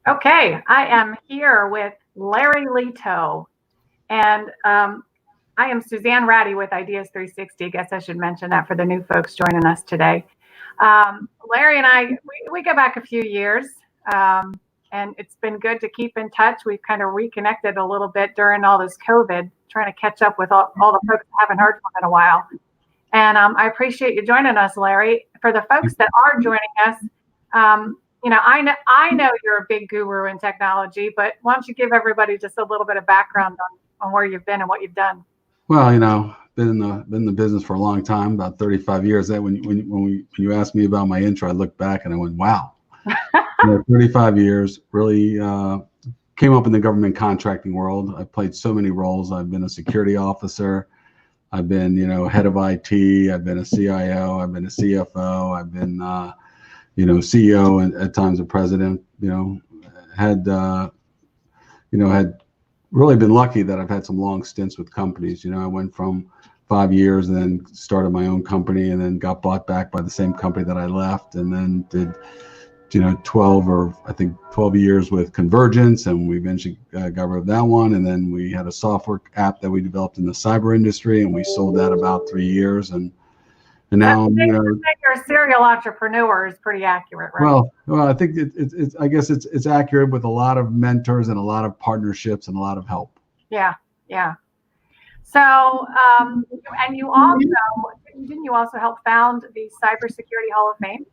Okay, I am here with Larry Letow, and I am Suzanne Ratty with Ideas360. I guess I should mention that for the new folks joining us today. Larry and we go back a few years, um, and it's been good to keep in touch. We've kind of reconnected a little bit during all this COVID, trying to catch up with all the folks I haven't heard from in a while. And I appreciate you joining us, Larry. For the folks that are joining us, I know you're a big guru in technology, but why don't you give everybody just a little bit of background on where you've been and what you've done? Well, been in the business for a long time, about 35 years. That when you asked me about my intro, I looked back and I went, "Wow, 35 years." Really came up in the government contracting world. I played so many roles. I've been a security officer. I've been, head of IT. I've been a CIO. I've been a CFO. I've been, CEO and at times a president. Had had really been lucky that I've had some long stints with companies. I went from 5 years and then started my own company and then got bought back by the same company that I left, and then did 12 years with Convergence, and we eventually got rid of that one. And then we had a software app that we developed in the cyber industry, and we sold that about 3 years. And now, you're a serial entrepreneur is pretty accurate, right? Well, I think I guess it's accurate, with a lot of mentors and a lot of partnerships and a lot of help. Yeah. So, and didn't you also help found the Cybersecurity Hall of Fame?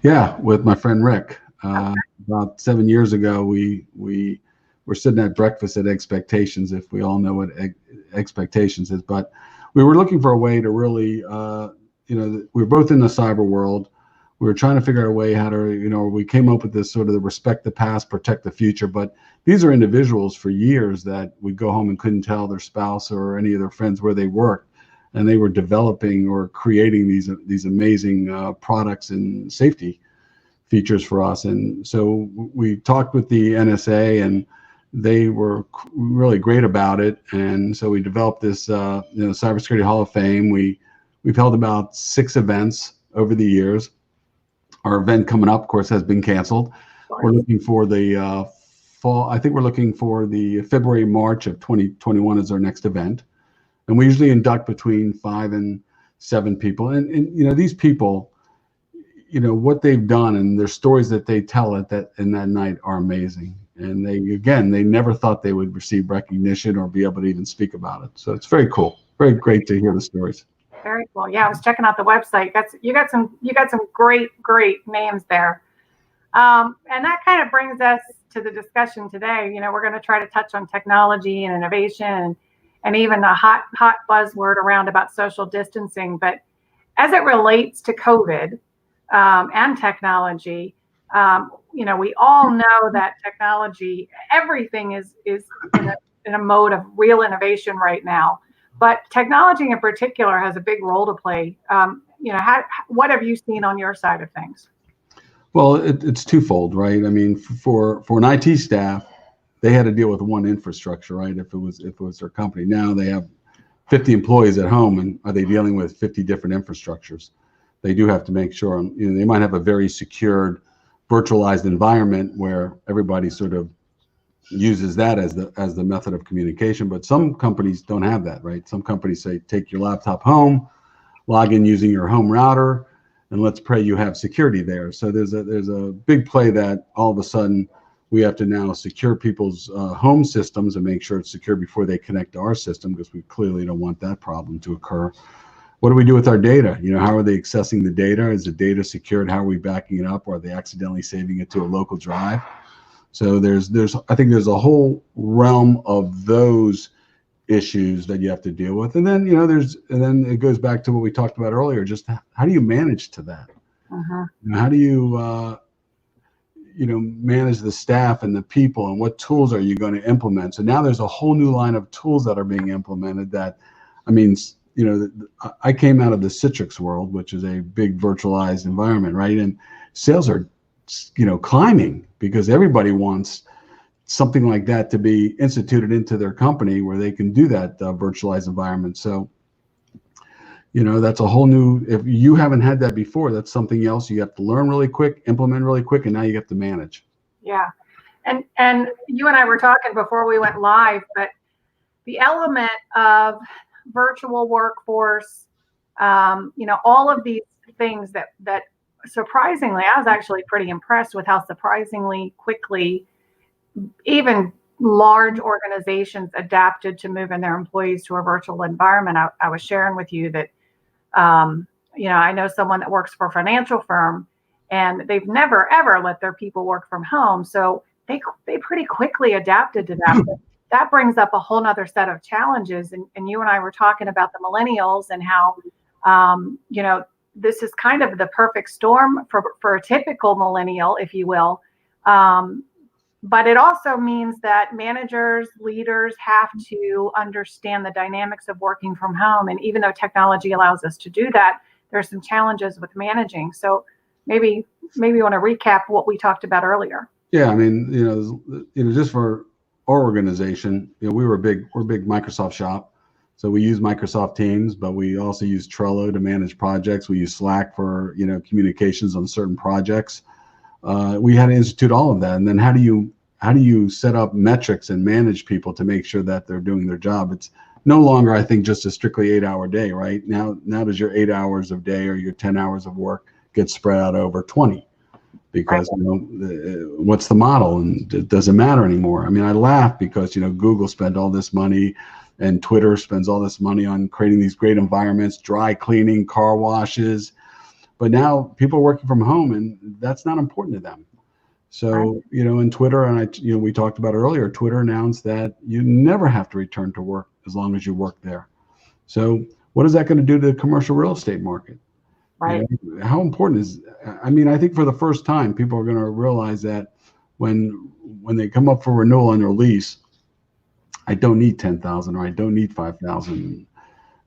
Yeah, with my friend Rick. Okay. About 7 years ago, we were sitting at breakfast at Expectations, if we all know what Expectations is. But we were looking for a way to really, we were both in the cyber world. We were trying to figure out a way how to, we came up with this sort of the respect the past, protect the future. But these are individuals for years that would go home and couldn't tell their spouse or any of their friends where they worked. And they were developing or creating these amazing products and safety features for us. And so we talked with the NSA, and they were really great about it. And so we developed this, Cybersecurity Hall of Fame. We've held about 6 events over the years. Our event coming up, of course, has been canceled. We're looking for the fall. I think we're looking for the February, March of 2021 is our next event. And we usually induct between 5 and 7 people. And these people, what they've done and their stories that they tell in that night are amazing. And they never thought they would receive recognition or be able to even speak about it. So it's very cool, very great to hear the stories. Very cool. Yeah, I was checking out the website. You got some great names there. And that kind of brings us to the discussion today. We're going to try to touch on technology and innovation and even the hot buzzword around about social distancing. But as it relates to COVID and technology, we all know that technology, everything is in a mode of real innovation right now. But technology in particular has a big role to play. What have you seen on your side of things? Well, it's twofold, right? I mean, for an IT staff, they had to deal with one infrastructure, right? If it was their company. Now they have 50 employees at home, and are they dealing with 50 different infrastructures? They do have to make sure, they might have a very secured, virtualized environment where everybody sort of uses that as the method of communication. But some companies don't have that, right? Some companies say, take your laptop home, log in using your home router, and let's pray you have security there. So there's a big play that all of a sudden we have to now secure people's home systems and make sure it's secure before they connect to our system, because we clearly don't want that problem to occur. What do we do with our data? How are they accessing the data? Is the data secured? How are we backing it up? Or are they accidentally saving it to a local drive? So I think there's a whole realm of those issues that you have to deal with. And then, then it goes back to what we talked about earlier, just how do you manage to that? Uh-huh. How do you, manage the staff and the people, and what tools are you going to implement? So now there's a whole new line of tools that are being implemented that, I came out of the Citrix world, which is a big virtualized environment, right? And sales are, climbing because everybody wants something like that to be instituted into their company where they can do that virtualized environment. So, that's a whole new, if you haven't had that before, that's something else you have to learn really quick, implement really quick, and now you have to manage. Yeah. And you and I were talking before we went live, but the element of virtual workforce, all of these things that surprisingly, I was actually pretty impressed with how surprisingly quickly even large organizations adapted to moving their employees to a virtual environment. I was sharing with you that, I know someone that works for a financial firm, and they've never ever let their people work from home. So they pretty quickly adapted to that. But that brings up a whole nother set of challenges. And you and I were talking about the millennials and how, this is kind of the perfect storm for a typical millennial, if you will. But it also means that managers, leaders have to understand the dynamics of working from home. And even though technology allows us to do that, there's some challenges with managing. So maybe you want to recap what we talked about earlier. Yeah, I mean, just for our organization, we're a big Microsoft shop. So we use Microsoft Teams, but we also use Trello to manage projects. We use Slack for, communications on certain projects. We had to institute all of that. And then how do you set up metrics and manage people to make sure that they're doing their job? It's no longer, I think, just a strictly 8-hour day, right? Now does your 8 hours of day or your 10 hours of work get spread out over 20? Because, what's the model? And it doesn't matter anymore. I mean, I laugh because, Google spent all this money and Twitter spends all this money on creating these great environments, dry cleaning, car washes. But now people are working from home, and that's not important to them. So, in Twitter, and we talked about earlier, Twitter announced that you never have to return to work as long as you work there. So what is that going to do to the commercial real estate market? Right. How important is, I think for the first time, people are going to realize that when they come up for renewal on their lease, I don't need 10,000 or I don't need 5,000.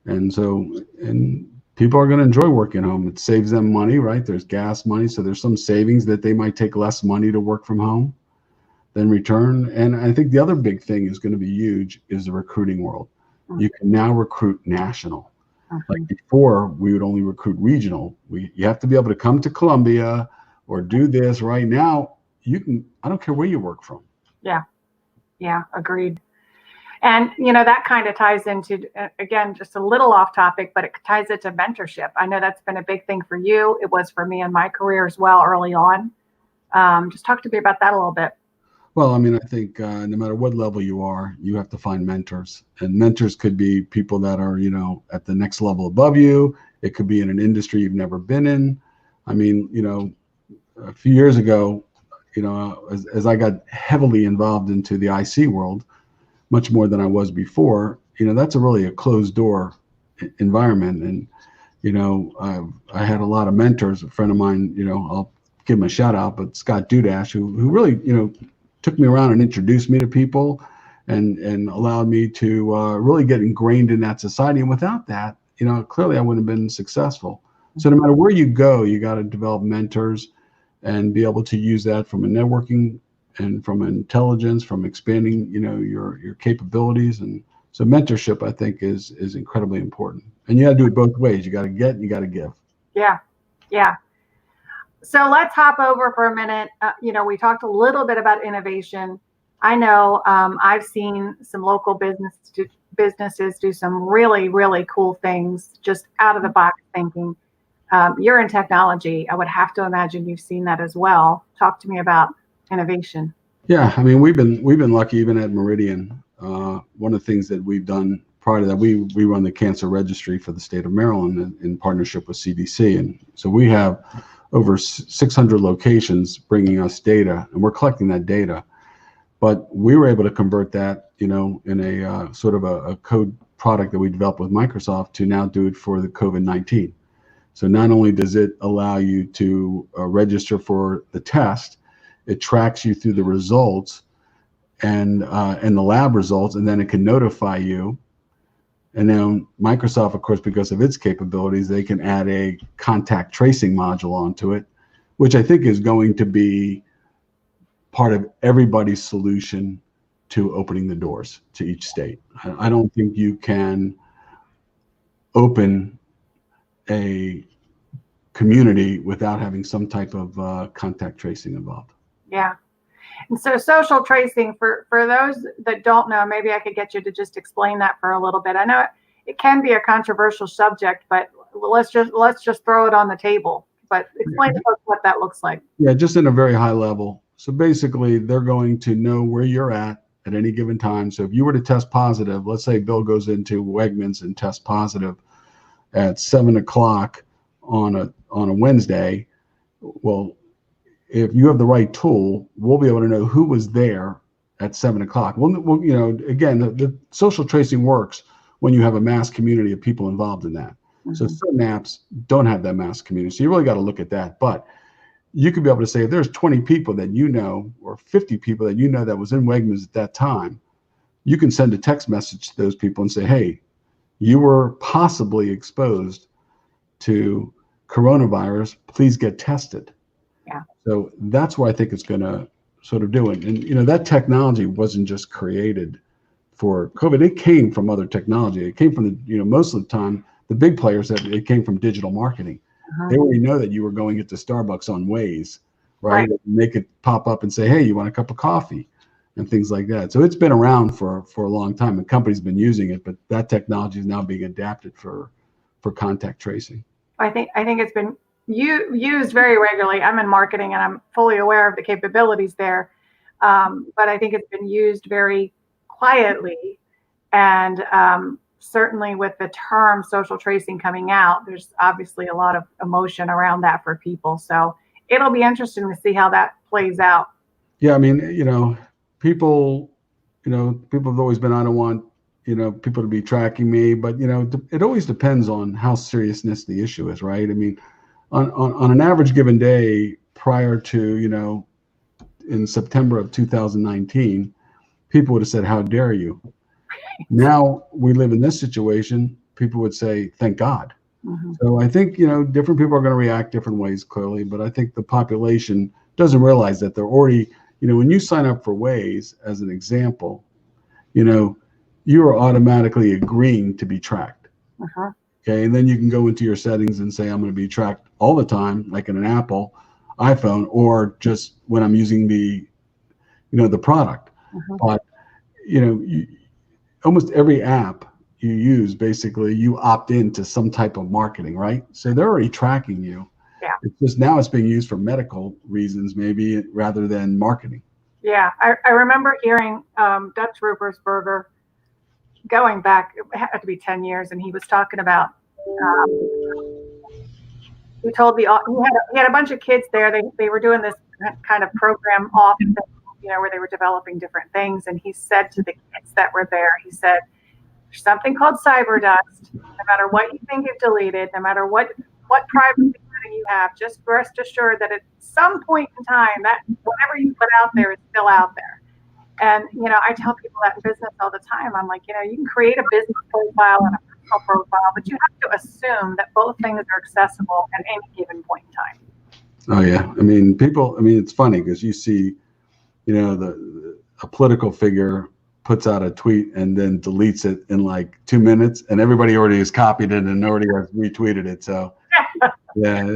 And people are going to enjoy working home. It saves them money, right? There's gas money. So there's some savings that they might take less money to work from home than return. And I think the other big thing is going to be huge is the recruiting world. Mm-hmm. You can now recruit national. Mm-hmm. Like before, we would only recruit regional. You have to be able to come to Columbia or do this. Right now, I don't care where you work from. Yeah, agreed. And, that kind of ties into, again, just a little off topic, but it ties it to mentorship. I know that's been a big thing for you. It was for me in my career as well early on. Just talk to me about that a little bit. Well, I think no matter what level you are, you have to find mentors. And mentors could be people that are, at the next level above you. It could be in an industry you've never been in. A few years ago, as I got heavily involved into the IC world, much more than I was before, that's really a closed door environment. And, I had a lot of mentors. A friend of mine, I'll give him a shout out, but Scott Dudash, who really, took me around and introduced me to people and allowed me to really get ingrained in that society. And without that, clearly I wouldn't have been successful. So no matter where you go, you got to develop mentors and be able to use that from a networking and from intelligence, from expanding, your capabilities. And so mentorship, I think, is incredibly important. And you got to do it both ways. You got to get and you got to give. Yeah. So let's hop over for a minute. We talked a little bit about innovation. I know I've seen some local businesses do some really, really cool things, just out of the box thinking. You're in technology. I would have to imagine you've seen that as well. Talk to me about innovation. Yeah, we've been lucky even at Meridian. One of the things that we've done prior to that, we run the cancer registry for the state of Maryland in partnership with CDC, and so we have over 600 locations bringing us data, and we're collecting that data. But we were able to convert that, in a sort of a code product that we developed with Microsoft to now do it for the COVID-19. So not only does it allow you to register for the test, it tracks you through the results and the lab results, and then it can notify you. And then Microsoft, of course, because of its capabilities, they can add a contact tracing module onto it, which I think is going to be part of everybody's solution to opening the doors to each state. I don't think you can open a community without having some type of contact tracing involved. Yeah. And so social tracing, for those that don't know, maybe I could get you to just explain that for a little bit. I know it can be a controversial subject, but let's just throw it on the table. But explain to folks what that looks like. Yeah, just in a very high level. So basically, they're going to know where you're at any given time. So if you were to test positive, let's say Bill goes into Wegmans and tests positive at 7 o'clock on a Wednesday. Well, if you have the right tool, we'll be able to know who was there at 7 o'clock. Well, again, the social tracing works when you have a mass community of people involved in that. Mm-hmm. So certain apps don't have that mass community. So you really got to look at that. But you could be able to say if there's 20 people that you know, or 50 people that you know that was in Wegmans at that time, you can send a text message to those people and say, hey, you were possibly exposed to coronavirus. Please get tested. Yeah. So that's what I think it's going to sort of do it. And, that technology wasn't just created for COVID. It came from other technology. It came from most of the time, the big players, it came from digital marketing. They already know that you were going into Starbucks on Waze, right? And they could pop up and say, hey, you want a cup of coffee and things like that. So it's been around for a long time and companies have been using it, but that technology is now being adapted for contact tracing. I think it's been used very regularly. I'm in marketing and I'm fully aware of the capabilities there. But I think it's been used very quietly, and certainly with the term social tracing coming out, there's obviously a lot of emotion around that for people. So it'll be interesting to see how that plays out. Yeah, I mean, people have always been, I don't want, people to be tracking me, but, it always depends on how seriousness the issue is, right? I mean, on an average given day prior to, in September of 2019, people would have said, how dare you? Now we live in this situation, people would say, thank God. Mm-hmm. So I think, different people are going to react different ways, clearly, but I think the population doesn't realize that they're already, when you sign up for Waze, as an example, you are automatically agreeing to be tracked. Uh-huh. Okay. And then you can go into your settings and say, I'm going to be tracked all the time, like in an Apple iPhone, or just when I'm using the product. Uh-huh. But, almost every app you use, basically you opt into some type of marketing, right? So they're already tracking you. Yeah. It's just now it's being used for medical reasons, maybe, rather than marketing. Yeah. I remember hearing Dutch Rupert's Burger going back, it had to be 10 years. And he was talking about, he told me he had a bunch of kids there. They were doing this kind of program off, where they were developing different things. And he said to the kids that were there, he said, there's something called cyber dust. No matter what you think you've deleted, no matter what privacy setting you have, just rest assured that at some point in time, that whatever you put out there is still out there. And, I tell people that in business all the time. I'm like, you can create a business profile and a personal profile, but you have to assume that both things are accessible at any given point in time. Oh, yeah. I mean, it's funny because you see, a political figure puts out a tweet and then deletes it in like 2 minutes, and everybody already has copied it and already has retweeted it. So, yeah,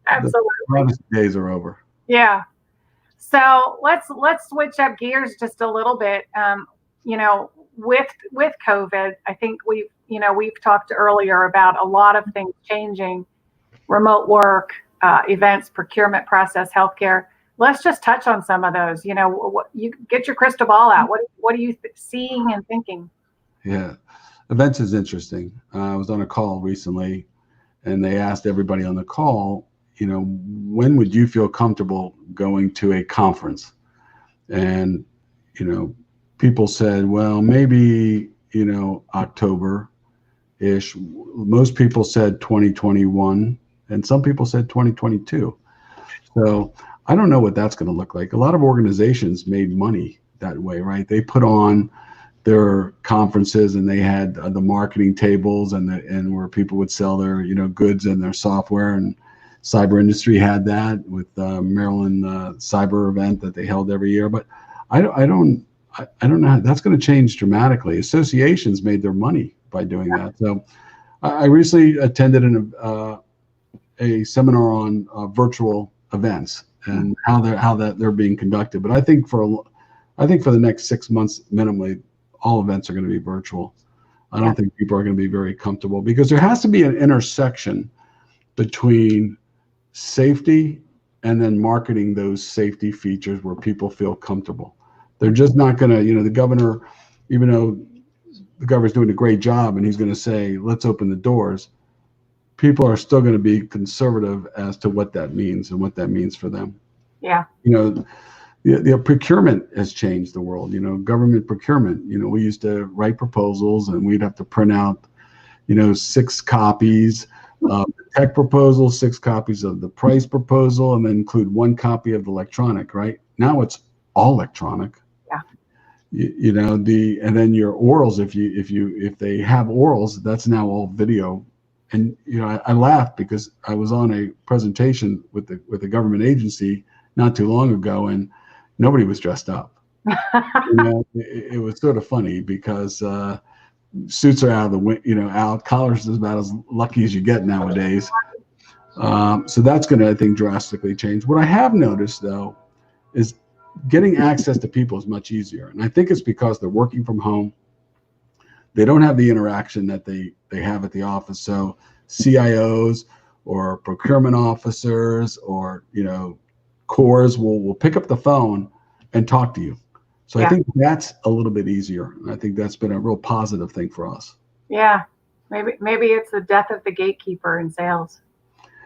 absolutely, the days are over. Yeah. So let's switch up gears just a little bit. With COVID, I think we've talked earlier about a lot of things changing: remote work, events, procurement process, healthcare. Let's just touch on some of those. You get your crystal ball out. What are you seeing and thinking? Yeah, events is interesting. I was on a call recently, and they asked everybody on the call, when would you feel comfortable going to a conference? And, people said, well, maybe, October-ish. Most people said 2021, and some people said 2022. So I don't know what that's going to look like. A lot of organizations made money that way, right? They put on their conferences and they had the marketing tables and where people would sell their, goods and their software, and cyber industry had that with Maryland cyber event that they held every year. But I don't know how that's going to change dramatically. Associations made their money by doing that. So I recently attended a seminar on virtual events, and how they're being conducted. But I think for the next 6 months minimally, all events are going to be virtual. I don't think people are going to be very comfortable, because there has to be an intersection between safety and then marketing those safety features where people feel comfortable. They're just not going to, the governor, even though the governor's doing a great job and he's going to say, let's open the doors, people are still going to be conservative as to what that means and what that means for them. Yeah. The procurement has changed the world, government procurement. We used to write proposals and we'd have to print out, 6 copies of the tech proposal, 6 copies of the price proposal, and then include 1 copy of the electronic, right? Now it's all electronic. Yeah. And then your orals, if they have orals, that's now all video. And, I laughed because I was on a presentation with the government agency not too long ago, and nobody was dressed up. It was sort of funny because suits are out of the out. Collars is about as lucky as you get nowadays. So that's going to, I think, drastically change. What I have noticed, though, is getting access to people is much easier. And I think it's because they're working from home. They don't have the interaction that they have at the office. So CIOs or procurement officers or, cores will pick up the phone and talk to you. So I think that's a little bit easier. And I think that's been a real positive thing for us. Yeah. Maybe it's the death of the gatekeeper in sales.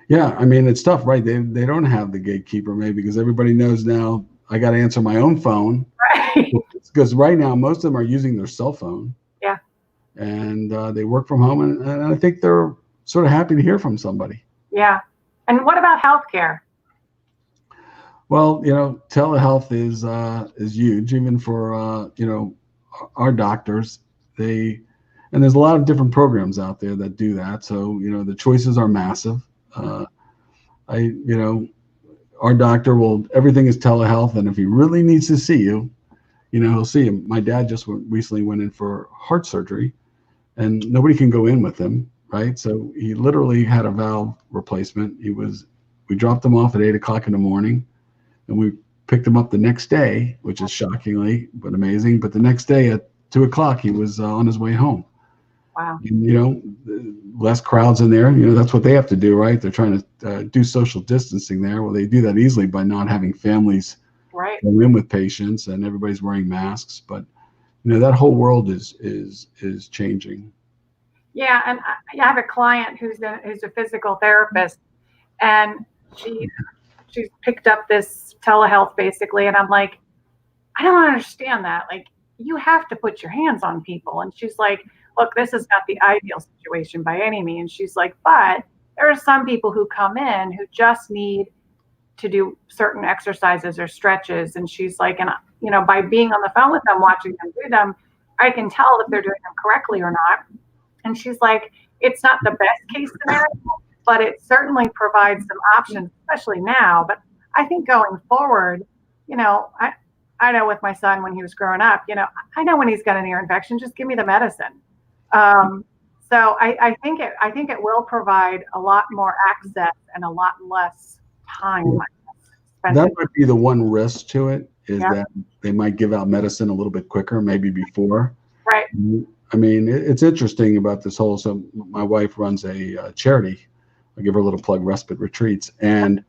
Yeah. I mean, it's tough, right? They don't have the gatekeeper maybe because everybody knows now I got to answer my own phone. Right. Because right now, most of them are using their cell phone. Yeah. And they work from home. And I think they're sort of happy to hear from somebody. Yeah. And what about healthcare? Well, telehealth is huge, even for our doctors. And there's a lot of different programs out there that do that. So the choices are massive. Our doctor everything is telehealth, and if he really needs to see you, he'll see you. My dad just recently went in for heart surgery, and nobody can go in with him, right? So he literally had a valve replacement. We dropped him off at 8:00 in the morning. And we picked him up the next day, which is shockingly but amazing. But the next day at 2:00, he was on his way home. Wow. And, less crowds in there. That's what they have to do, right? They're trying to do social distancing there. Well, they do that easily by not having families go in with patients, and everybody's wearing masks. But that whole world is changing. Yeah, and I have a client who's a physical therapist, and she's picked up this telehealth basically, and I'm like, I don't understand that. Like, you have to put your hands on people. And she's like, look, this is not the ideal situation by any means. She's like, but there are some people who come in who just need to do certain exercises or stretches. And she's like, and by being on the phone with them, watching them do them, I can tell if they're doing them correctly or not. And she's like, it's not the best case scenario, but it certainly provides some options, especially now. But I think going forward, I know with my son when he was growing up, I know when he's got an ear infection, just give me the medicine. So I think it will provide a lot more access and a lot less time. That might be the one risk to it, is that they might give out medicine a little bit quicker, maybe before. Right. I mean, it's interesting about this whole. So my wife runs a charity. I give her a little plug, Respite Retreats, and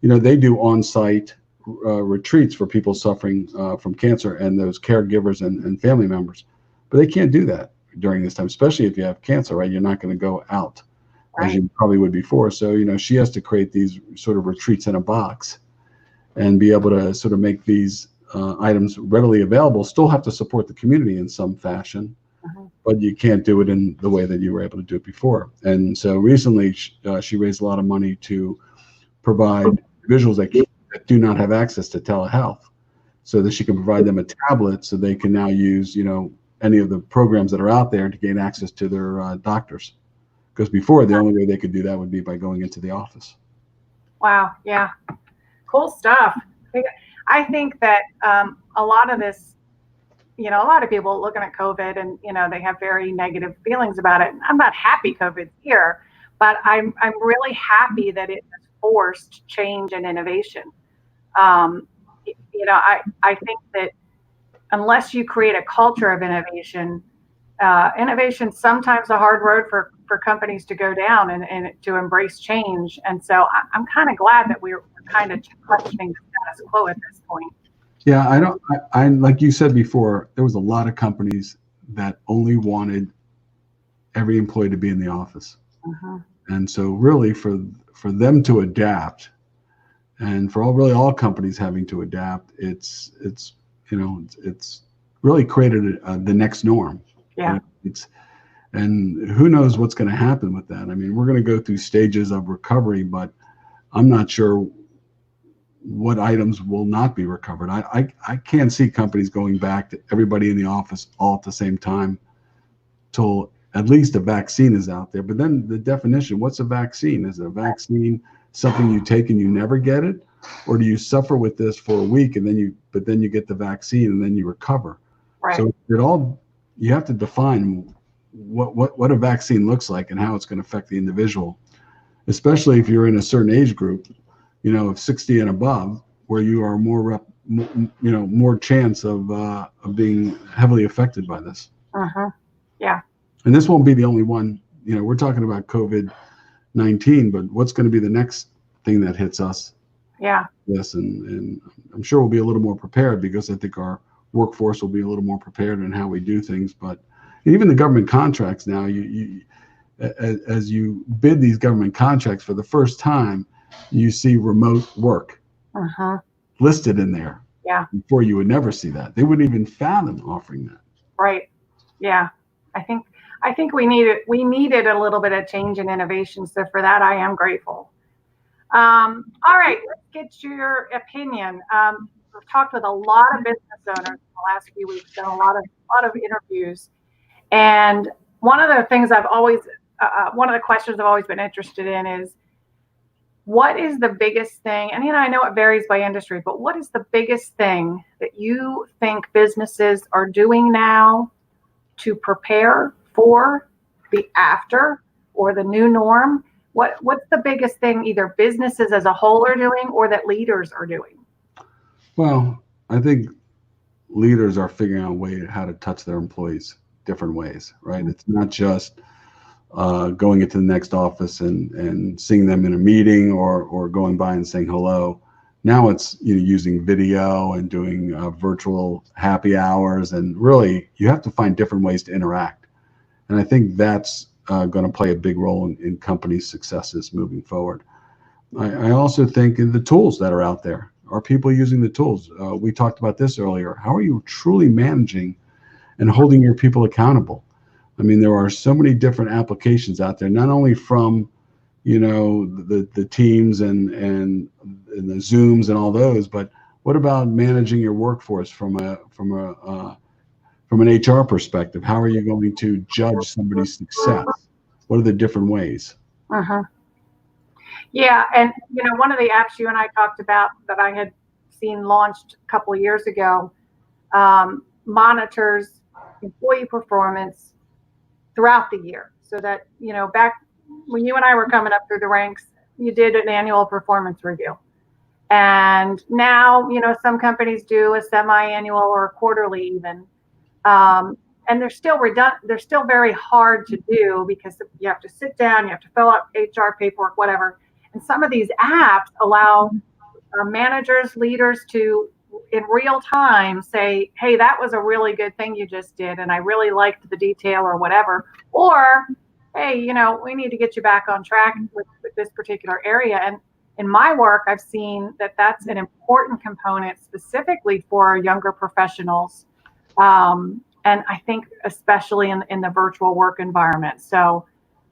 they do on-site retreats for people suffering from cancer and those caregivers and family members. But they can't do that during this time, especially if you have cancer, right? You're not going to go out as you probably would before. So, she has to create these sort of retreats in a box and be able to sort of make these items readily available, still have to support the community in some fashion, but you can't do it in the way that you were able to do it before. And so recently she raised a lot of money to provide individuals that do not have access to telehealth, so that she can provide them a tablet so they can now use, any of the programs that are out there to gain access to their doctors. Because before, the only way they could do that would be by going into the office. Wow. Yeah. Cool stuff. I think that a lot of this, a lot of people looking at COVID and, they have very negative feelings about it. I'm not happy COVID's here, but I'm really happy that it has forced change and innovation. I think that unless you create a culture of innovation, innovation sometimes a hard road for companies to go down and to embrace change. And so I'm kind of glad that we're kind of questioning the status quo at this point. Yeah, I like you said before, there was a lot of companies that only wanted every employee to be in the office. Uh-huh. And so really for them to adapt, and for all companies having to adapt, it's really created the next norm. Yeah. And who knows what's going to happen with that. I mean, we're going to go through stages of recovery, but I'm not sure what items will not be recovered. I can't see companies going back to everybody in the office all at the same time till at least a vaccine is out there. But then the definition, what's a vaccine? Is a vaccine something you take and you never get it? Or do you suffer with this for a week and then you get the vaccine and then you recover? Right. So you have to define what a vaccine looks like and how it's going to affect the individual, especially if you're in a certain age group, of 60 and above, where you are more chance of being heavily affected by this. Uh-huh. Yeah. And this won't be the only one. We're talking about COVID-19, but what's going to be the next thing that hits us? Yeah. Yes, and I'm sure we'll be a little more prepared because I think our workforce will be a little more prepared in how we do things. But even the government contracts now, as you bid these government contracts for the first time, you see remote work listed in there. Yeah. Before you would never see that. They wouldn't even fathom offering that. Right. Yeah. I think we needed a little bit of change and innovation. So for that, I am grateful. All right, let's get your opinion. We've talked with a lot of business owners in the last few weeks, done a lot of interviews, and one of the questions I've always been interested in is, what is the biggest thing? And I know it varies by industry, but what is the biggest thing that you think businesses are doing now to prepare for the after or the new norm? What's the biggest thing either businesses as a whole are doing or that leaders are doing? Well, I think leaders are figuring out a way how to touch their employees different ways, right? It's not just going into the next office and seeing them in a meeting or going by and saying hello. Now it's using video and doing virtual happy hours, and really you have to find different ways to interact. And I think that's going to play a big role in companies' successes moving forward. I also think in the tools that are out there. Are people using the tools? We talked about this earlier. How are you truly managing and holding your people accountable? I mean, there are so many different applications out there, not only from the Teams and the Zooms and all those, but what about managing your workforce from an HR perspective? How are you going to judge somebody's success? What are the different ways? Yeah, and one of the apps you and I talked about that I had seen launched a couple of years ago monitors employee performance throughout the year, so that back when you and I were coming up through the ranks, you did an annual performance review, and now some companies do a semi-annual or a quarterly even. And they're still they're still very hard to do because you have to sit down, you have to fill out HR paperwork, whatever. And some of these apps allow managers, leaders to, in real time, say, hey, that was a really good thing you just did, and I really liked the detail or whatever. Or, hey, we need to get you back on track with this particular area. And in my work, I've seen that that's an important component specifically for younger professionals. And I think especially in the virtual work environment. So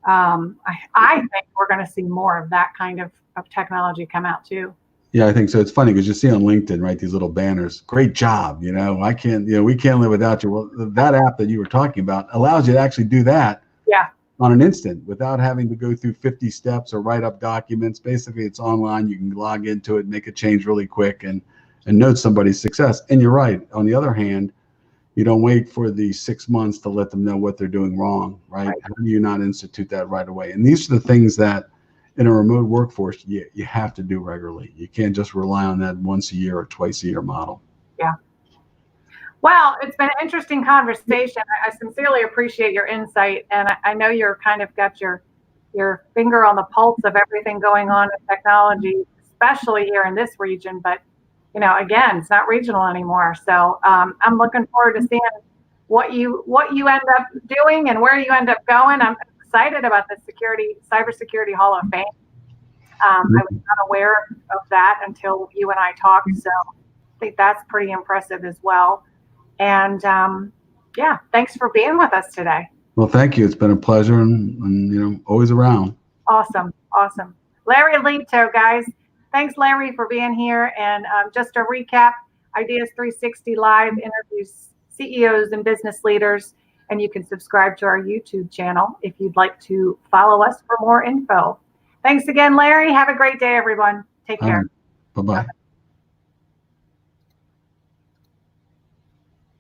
I think we're going to see more of that kind of technology come out too. Yeah, I think so. It's funny because you see on LinkedIn, right, these little banners, great job, we can't live without you. Well, that app that you were talking about allows you to actually do that on an instant without having to go through 50 steps or write up documents. Basically, it's online. You can log into it, make a change really quick and note somebody's success. And you're right. On the other hand, you don't wait for the 6 months to let them know what they're doing wrong, right? How do you not institute that right away? And these are the things that in a remote workforce, you have to do regularly. You can't just rely on that once a year or twice a year model. Yeah. Well, it's been an interesting conversation. I sincerely appreciate your insight, and I know you're kind of got your finger on the pulse of everything going on in technology, especially here in this region. But again, it's not regional anymore. So I'm looking forward to seeing what you end up doing and where you end up going. I'm excited about the Cybersecurity Hall of Fame. I was not aware of that until you and I talked, so I think that's pretty impressive as well. And yeah, thanks for being with us today. Well, thank you. It's been a pleasure, and always around. Awesome. Larry Letow, guys. Thanks, Larry, for being here. And just to recap, Ideas360 Live interviews CEOs and business leaders, and you can subscribe to our YouTube channel if you'd like to follow us for more info. Thanks again, Larry. Have a great day, everyone. Take care. Bye-bye.